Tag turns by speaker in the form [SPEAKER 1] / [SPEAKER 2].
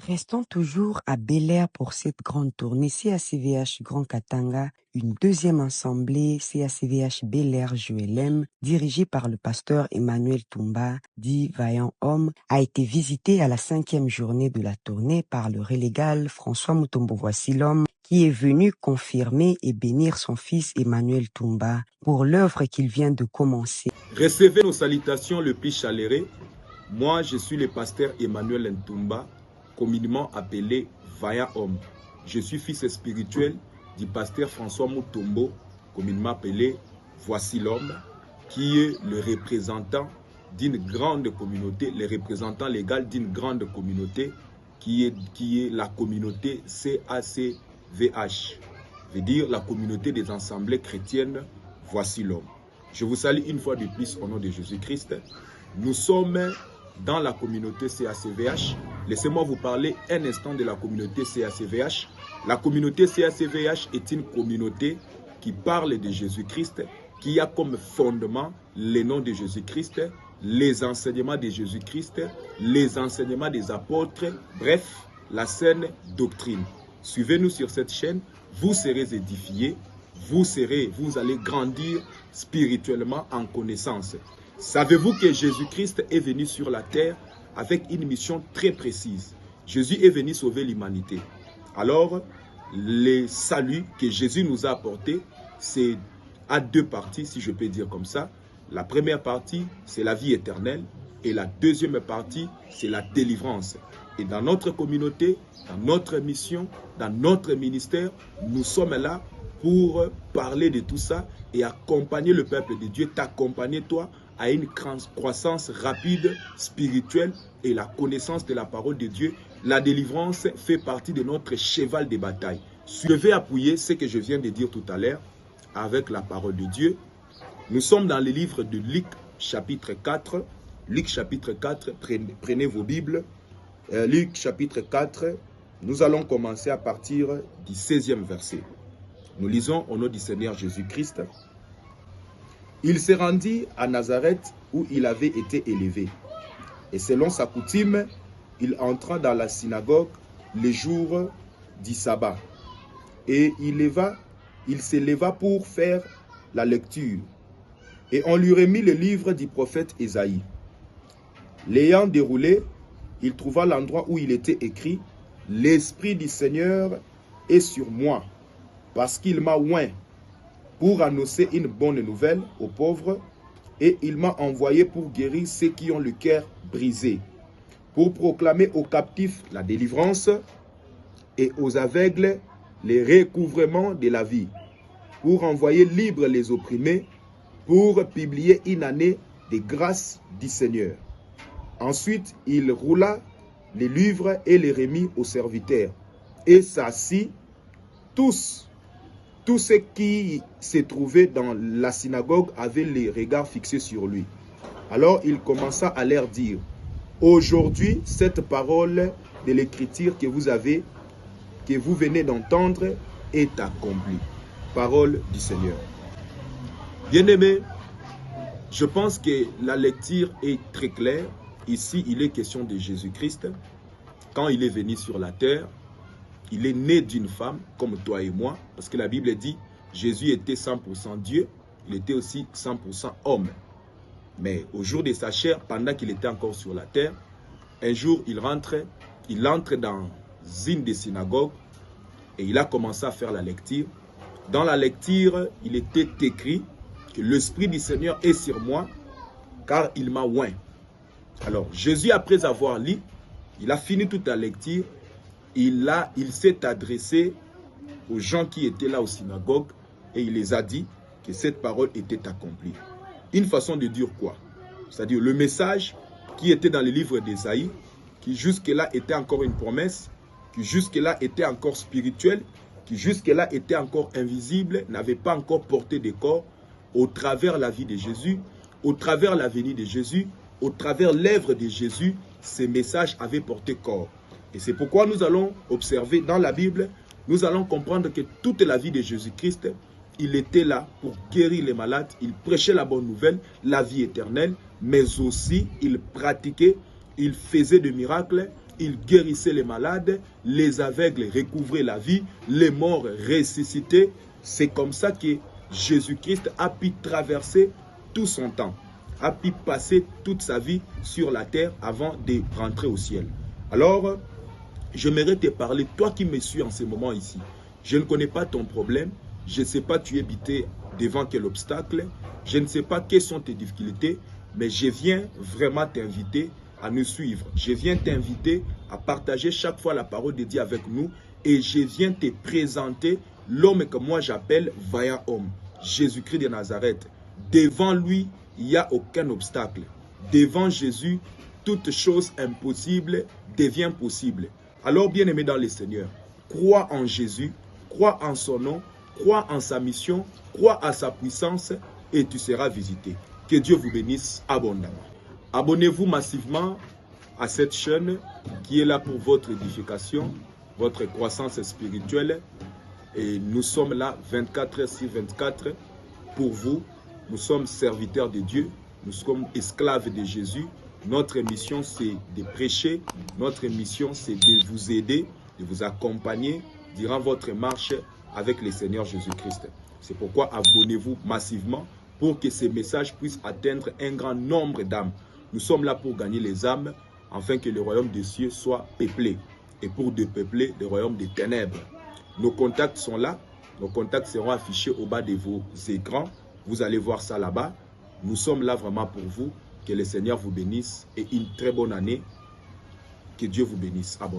[SPEAKER 1] Restons toujours à Bel-Air pour cette grande tournée CACVH Grand Katanga, une deuxième assemblée CACVH Bel-Air Joelem, dirigée par le pasteur Emmanuel Toumba, dit Vaillant Homme, a été visitée à la 5e journée de la tournée par le relégal François Mutombo Voici l'Homme, qui est venu confirmer et bénir son fils Emmanuel Toumba pour l'œuvre qu'il vient de commencer.
[SPEAKER 2] Recevez nos salutations le plus chaleureux. Moi, je suis le pasteur Emmanuel Toumba, communément appelé Vaillant Homme. Je suis fils spirituel du pasteur François Mutombo, communément appelé Voici l'Homme, qui est le représentant d'une grande communauté, le représentant légal d'une grande communauté, qui est la communauté CACVH, veut dire la communauté des assemblées chrétiennes Voici l'Homme. Je vous salue une fois de plus au nom de Jésus-Christ. Nous sommes dans la communauté CACVH. Laissez-moi vous parler un instant de la communauté CACVH. La communauté CACVH est une communauté qui parle de Jésus-Christ, qui a comme fondement les noms de Jésus-Christ, les enseignements de Jésus-Christ, les enseignements des apôtres, bref, la saine doctrine. Suivez-nous sur cette chaîne, vous serez édifiés, vous allez grandir spirituellement en connaissance. Savez-vous que Jésus-Christ est venu sur la terre avec une mission très précise? Jésus est venu sauver l'humanité. Alors, le salut que Jésus nous a apporté, c'est à deux parties, si je peux dire comme ça. La première partie, c'est la vie éternelle. Et la deuxième partie, c'est la délivrance. Et dans notre communauté, dans notre mission, dans notre ministère, nous sommes là pour parler de tout ça et accompagner le peuple de Dieu, t'accompagner toi à une croissance rapide, spirituelle et la connaissance de la parole de Dieu. La délivrance fait partie de notre cheval de bataille. Je vais appuyer ce que je viens de dire tout à l'heure avec la parole de Dieu. Nous sommes dans le livre de Luc chapitre 4. Luc chapitre 4, prenez vos Bibles. Luc chapitre 4, nous allons commencer à partir du 16e verset. Nous lisons au nom du Seigneur Jésus-Christ. Il se rendit à Nazareth où il avait été élevé. Et selon sa coutume, il entra dans la synagogue les jours du sabbat. Et il s'éleva pour faire la lecture. Et on lui remit le livre du prophète Ésaïe. L'ayant déroulé, il trouva l'endroit où il était écrit « L'Esprit du Seigneur est sur moi, parce qu'il m'a oint pour annoncer une bonne nouvelle aux pauvres, et il m'a envoyé pour guérir ceux qui ont le cœur brisé, pour proclamer aux captifs la délivrance et aux aveugles les recouvrements de la vie, pour envoyer libres les opprimés, pour publier une année de grâce du Seigneur. » Ensuite, il roula les livres et les remit aux serviteurs, et s'assit. Tous ceux qui se trouvaient dans la synagogue avaient les regards fixés sur lui. Alors il commença à leur dire, « Aujourd'hui, cette parole de l'Écriture que vous venez d'entendre, est accomplie. » Parole du Seigneur. Bien-aimés, je pense que la lecture est très claire. Ici, il est question de Jésus-Christ. Quand il est venu sur la terre, il est né d'une femme, comme toi et moi, parce que la Bible dit, Jésus était 100% Dieu, il était aussi 100% homme. Mais au jour de sa chair, pendant qu'il était encore sur la terre, un jour, il entre dans une des synagogues et il a commencé à faire la lecture. Dans la lecture, il était écrit que l'Esprit du Seigneur est sur moi, car il m'a oint. Alors, Jésus, après avoir lu, il a fini toute la lecture, il s'est adressé aux gens qui étaient là aux synagogues et il les a dit que cette parole était accomplie. Une façon de dire quoi? C'est-à-dire le message qui était dans le livre d'Ésaïe, qui jusque-là était encore une promesse, qui jusque-là était encore spirituel, qui jusque-là était encore invisible, n'avait pas encore porté de corps, au travers la vie de Jésus, au travers la venue de Jésus, au travers l'œuvre de Jésus, ces messages avaient porté corps. Et c'est pourquoi nous allons observer dans la Bible, nous allons comprendre que toute la vie de Jésus-Christ, il était là pour guérir les malades, il prêchait la bonne nouvelle, la vie éternelle, mais aussi il pratiquait, il faisait des miracles, il guérissait les malades, les aveugles recouvraient la vie, les morts ressuscitaient. C'est comme ça que Jésus-Christ a pu traverser tout son temps, a pu passer toute sa vie sur la terre avant de rentrer au ciel. Alors, j'aimerais te parler, toi qui me suis en ce moment ici. Je ne connais pas ton problème, je ne sais pas tu es buté devant quel obstacle, je ne sais pas quelles sont tes difficultés, mais je viens vraiment t'inviter à nous suivre. Je viens t'inviter à partager chaque fois la parole de Dieu avec nous et je viens te présenter l'homme que moi j'appelle vaillant homme, Jésus-Christ de Nazareth. Devant lui, il n'y a aucun obstacle. Devant Jésus, toute chose impossible devient possible. Alors, bien-aimé dans le Seigneur, crois en Jésus, crois en son nom, crois en sa mission, crois à sa puissance et tu seras visité. Que Dieu vous bénisse abondamment. Abonnez-vous massivement à cette chaîne qui est là pour votre édification, votre croissance spirituelle. Et nous sommes là 24 heures sur 24 pour vous. Nous sommes serviteurs de Dieu, nous sommes esclaves de Jésus. Notre mission, c'est de prêcher. Notre mission, c'est de vous aider, de vous accompagner durant votre marche avec le Seigneur Jésus-Christ. C'est pourquoi abonnez-vous massivement pour que ces messages puissent atteindre un grand nombre d'âmes. Nous sommes là pour gagner les âmes, afin que le royaume des cieux soit peuplé. Et pour dépeupler le royaume des ténèbres. Nos contacts sont là. Nos contacts seront affichés au bas de vos écrans. Vous allez voir ça là-bas. Nous sommes là vraiment pour vous. Que le Seigneur vous bénisse et une très bonne année. Que Dieu vous bénisse abondamment.